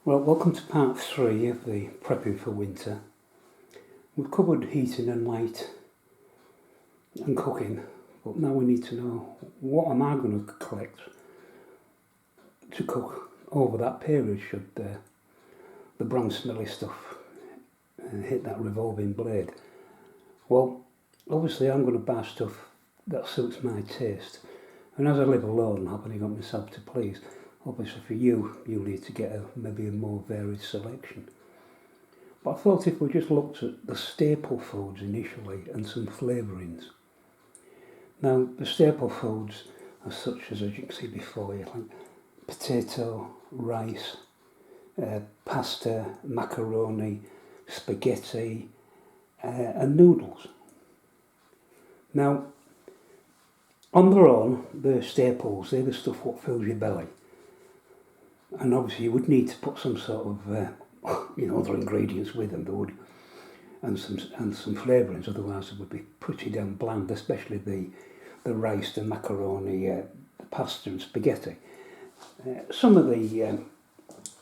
Well, welcome to part 3 of the prepping for winter. We've covered heating and light and cooking, but now we need to know what am I going to collect to cook over that period should the brown smelly stuff hit that revolving blade. Well, obviously I'm going to buy stuff that suits my taste, and as I live alone I've only got myself to please. Obviously for you need to get maybe a more varied selection. But I thought if we just looked at the staple foods initially and some flavourings. Now the staple foods are such as you can see before you, like potato, rice, pasta, macaroni, spaghetti and noodles. Now on their own, the staples, they're the stuff what fills your belly. And obviously you would need to put some sort of other ingredients with them, and some flavourings, otherwise it would be pretty damn bland, especially the rice, the macaroni, the pasta and spaghetti. Some of the,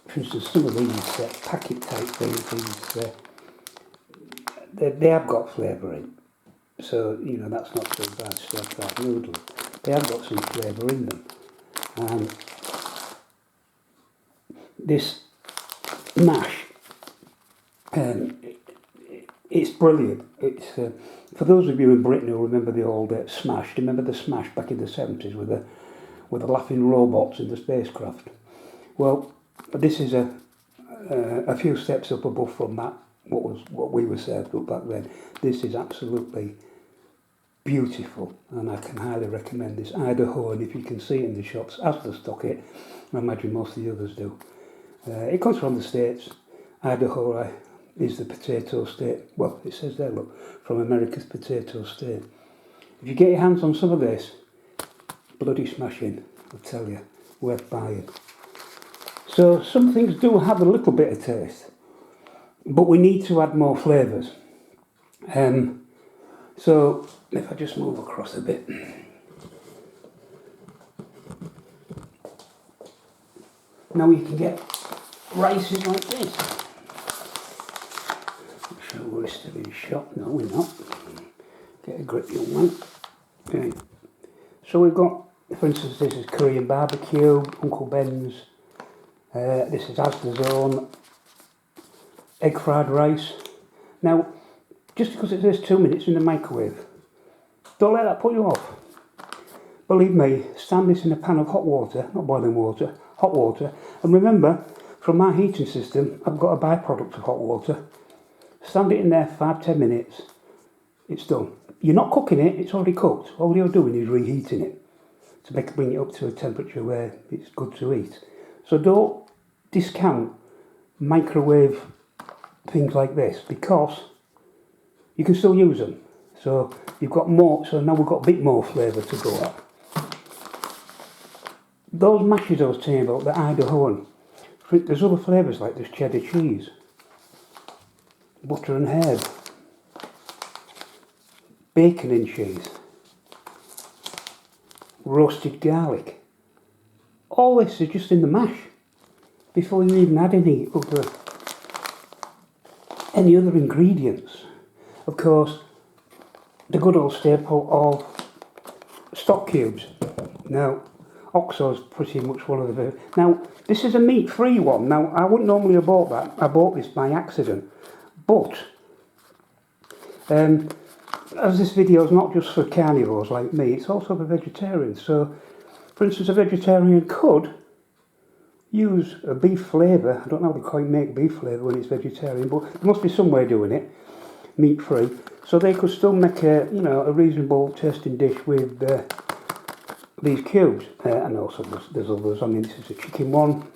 for instance, some of these packet type things, they have got flavouring, so that's not so bad. Stuff like noodles, they have got some flavour in them. This mash, it's brilliant. It's for those of you in Britain who remember the old Smash. Remember the Smash back in the 70s with the laughing robots in the spacecraft? Well, this is a few steps up above from that. What we were served up back then. This is absolutely beautiful, and I can highly recommend this. Idaho, and if you can see it in the shops as they stock it, I imagine most of the others do. It comes from the States. Idaho is the potato state. Well, it says there, look, from America's potato state. If you get your hands on some of this, bloody smashing, I'll tell you, worth buying. So some things do have a little bit of taste, but we need to add more flavours. So if I just move across a bit. Now you can get rices like this. Not sure we're still in shot. No, we're not. Get a grip, young man. Okay. So we've got, for instance, this is Korean barbecue, Uncle Ben's. This is Asda's own egg fried rice. Now, just because it says 2 minutes in the microwave, don't let that put you off. Believe me, stand this in a pan of hot water, not boiling water, hot water, and remember, from my heating system, I've got a byproduct of hot water. Stand it in there 5-10 minutes, it's done. You're not cooking it, it's already cooked. All you're doing is reheating it to bring it up to a temperature where it's good to eat. So don't discount microwave things like this, because you can still use them. So you've got more, so now we've got a bit more flavour to go at. Those mashes I was telling you about, the Idahoan, there's other flavours like this cheddar cheese, butter and herb, bacon and cheese, roasted garlic. All this is just in the mash before you even add any other ingredients. Of course, the good old staple of stock cubes. Now, Oxo's pretty much one of the... Now, this is a meat-free one. Now, I wouldn't normally have bought that. I bought this by accident. But, as this video is not just for carnivores like me, it's also for vegetarians. So, for instance, a vegetarian could use a beef flavour. I don't know how they quite make beef flavour when it's vegetarian, but there must be some way of doing it, meat-free. So they could still make a reasonable tasting dish with these cubes, and also there's others. I mean, this is a chicken one,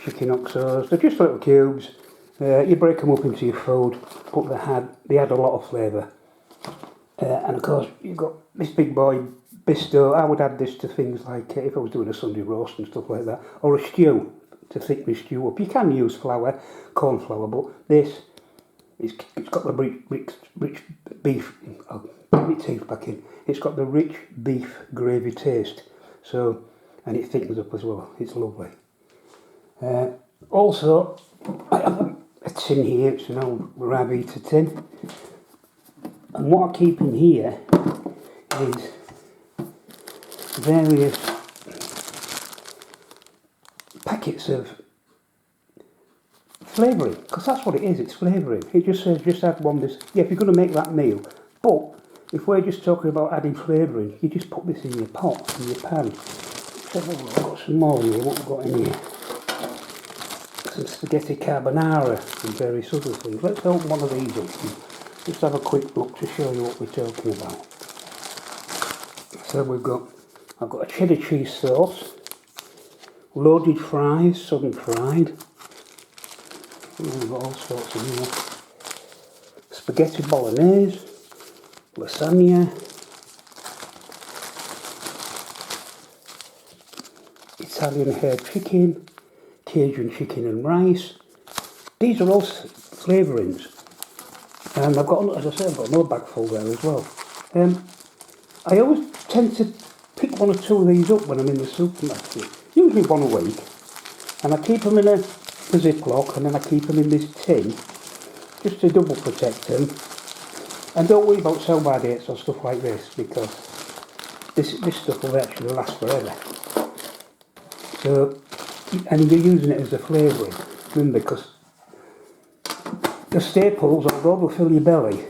chicken Oxos. They're just little cubes. You break them up into your food, but they add a lot of flavour. And of course, you've got this big boy Bisto. I would add this to things like if I was doing a Sunday roast and stuff like that, or a stew to thicken the stew up. You can use flour, corn flour, but this. It's got the rich beef. Oh, get my teeth back in. It's got the rich beef gravy taste. So, and it thickens up as well. It's lovely. Also, I have a tin here, it's an old Ravita tin. And what I keep in here is various packets of flavouring, because that's what it is, it's flavouring. It just says just add one this. Yeah, if you're going to make that meal, but if we're just talking about adding flavouring, you just put this in your pot, in your pan. So I've got some more here, what we've got in here. Some spaghetti carbonara and various other things. Let's open one of these up and just have a quick look to show you what we're talking about. So I've got a cheddar cheese sauce, loaded fries, southern fried. We've got all sorts in here. Spaghetti bolognese, lasagna, Italian herb chicken, Cajun chicken and rice. These are all flavourings. And I've got, as I said, I've got another bag full there as well. I always tend to pick one or two of these up when I'm in the supermarket, usually one a week, and I keep them in a Ziploc, and then I keep them in this tin just to double protect them. And don't worry about sell-by dates or stuff like this, because this stuff will actually last forever. So, and you're using it as a flavouring, remember, because the staples, although they'll fill your belly,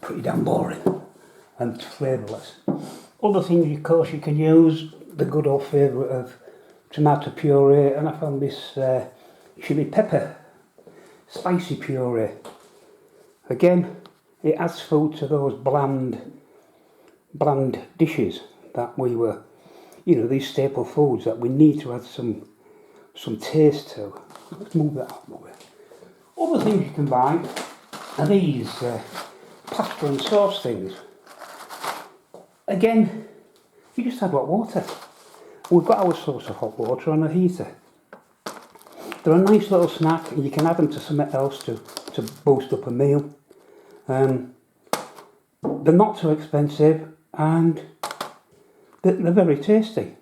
pretty damn boring and flavourless. Other things, of course, you can use the good old favourite of tomato puree, and I found this chili pepper spicy puree. Again, it adds food to those bland dishes that we were, these staple foods that we need to add some taste to. Let's move that out of the way. Other things you can buy are these pasta and sauce things. Again, you just add hot water. We've got our source of hot water on a heater. They're a nice little snack, and you can add them to something else to boost up a meal. They're not too expensive, and they're very tasty.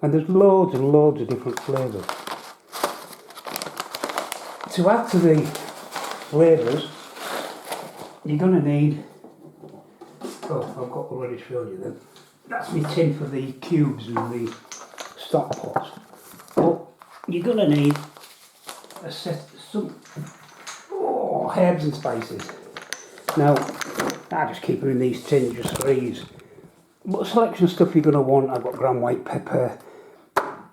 And there's loads and loads of different flavours. To add to the flavours, you're going to need, I've got already shown you them. That's my tin for the cubes and the stock pots. But you're going to need some herbs and spices. Now, I just keep them in these tins just for ease. But a selection of stuff you're going to want, I've got ground white pepper,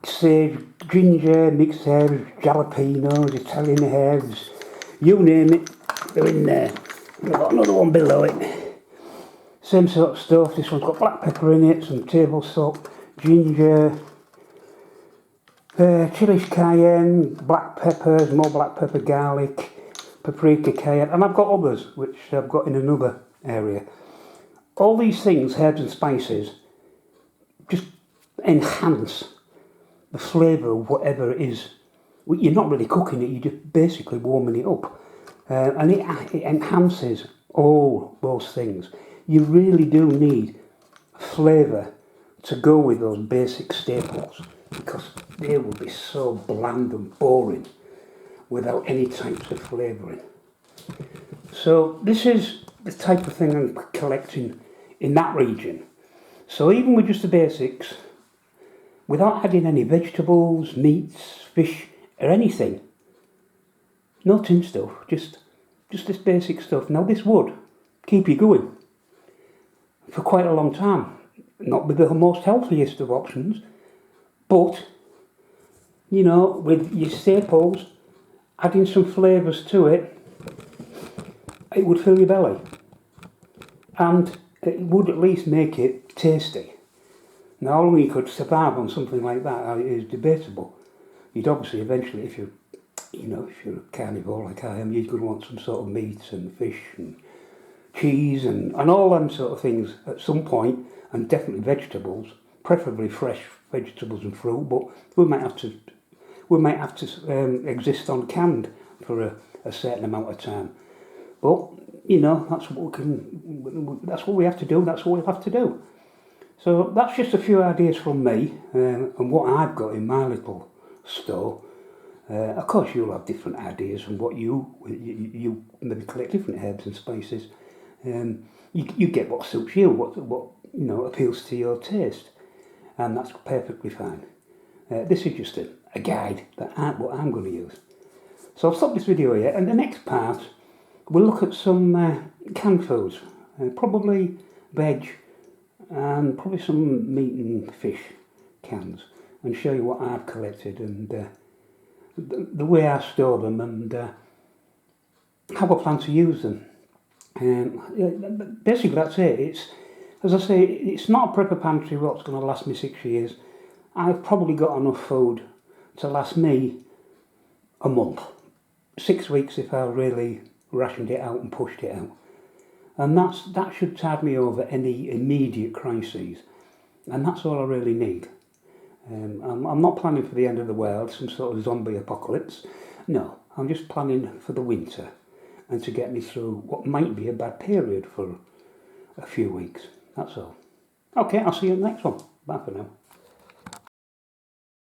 sage, ginger, mixed herbs, jalapenos, Italian herbs, you name it, they're in there. I've got another one below it. Same sort of stuff. This one's got black pepper in it, some table salt, ginger, chili cayenne, black peppers, more black pepper, garlic, paprika, cayenne, and I've got others which I've got in another area. All these things, herbs and spices, just enhance the flavour of whatever it is. You're not really cooking it, you're just basically warming it up. And it enhances all those things. You really do need flavour to go with those basic staples, because they will be so bland and boring without any types of flavouring. So this is the type of thing I'm collecting in that region. So even with just the basics, without adding any vegetables, meats, fish or anything, no tin stuff, just this basic stuff. Now this would keep you going for quite a long time. Not be the most healthiest of options, but with your staples, adding some flavours to it, it would fill your belly, and it would at least make it tasty. Now, how long you could survive on something like that is debatable. You'd obviously eventually, if you're a carnivore like I am, you're going to want some sort of meat and fish and cheese and all them sort of things at some point, and definitely vegetables, preferably fresh vegetables and fruit. But we might have to exist on canned for a certain amount of time. But that's what we have to do. That's what we'll have to do. So that's just a few ideas from me and what I've got in my little store. Of course, you'll have different ideas and what you maybe collect different herbs and spices. You get what suits you, what appeals to your taste, and that's perfectly fine. This is just a guide that what I'm going to use. So I'll stop this video here, and the next part we'll look at some canned foods, probably veg, and probably some meat and fish cans, and show you what I've collected and the way I store them and how I plan to use them. Basically that's it. It's, as I say, it's not a prepper pantry what's going to last me 6 years. I've probably got enough food to last me a month, 6 weeks if I really rationed it out and pushed it out. And that should tide me over any immediate crises. And that's all I really need. I'm not planning for the end of the world, some sort of zombie apocalypse. No, I'm just planning for the winter and to get me through what might be a bad period for a few weeks. That's all. Okay, I'll see you in the next one. Bye for now.